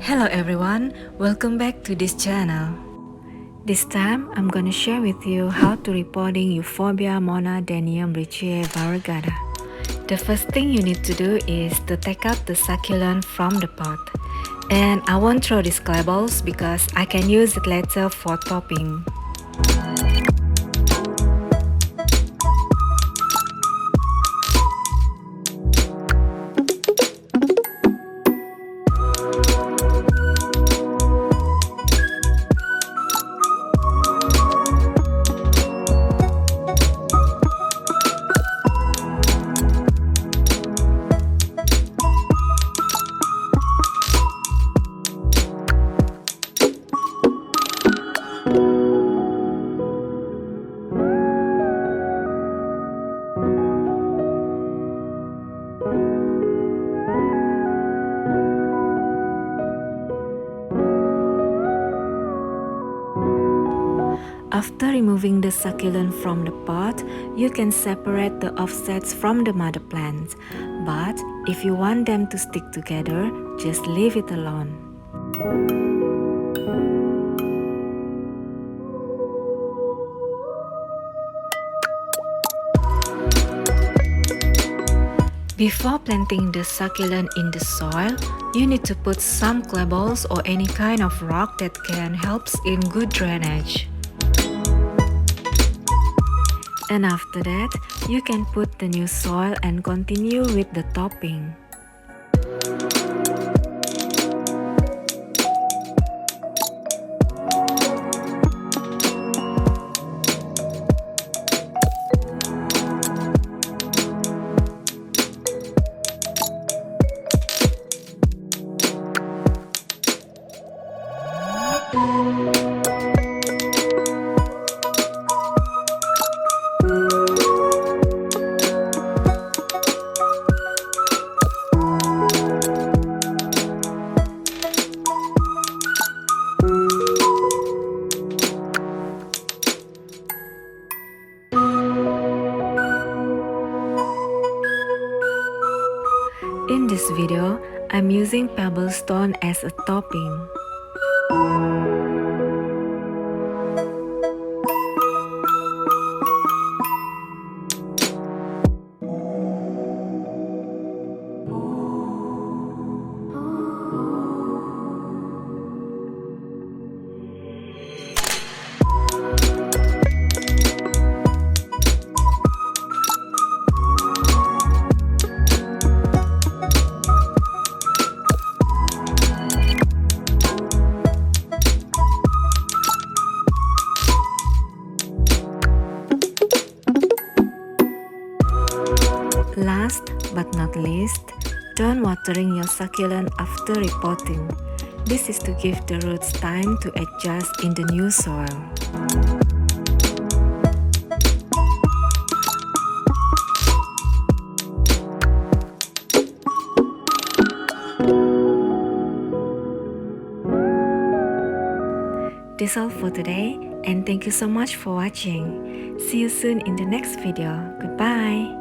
Hello everyone, welcome back to this channel. This time I'm gonna share with you how to repotting Euphorbia Monadenium Ritchiei Variegata. The first thing you need to do is to take out the succulent from the pot. And I won't throw these claybals because I can use it later for topping. After removing the succulent from the pot, you can separate the offsets from the mother plant. But if you want them to stick together, just leave it alone. Before planting the succulent in the soil, you need to put some claybals or any kind of rock that can help in good drainage. And after that, you can put the new soil and continue with the topping. In this video, I'm using pebble stone as a topping. Last but not least, don't watering your succulent after repotting. This is to give the roots time to adjust in the new soil. That's all for today, and thank you so much for watching. See you soon in the next video. Goodbye.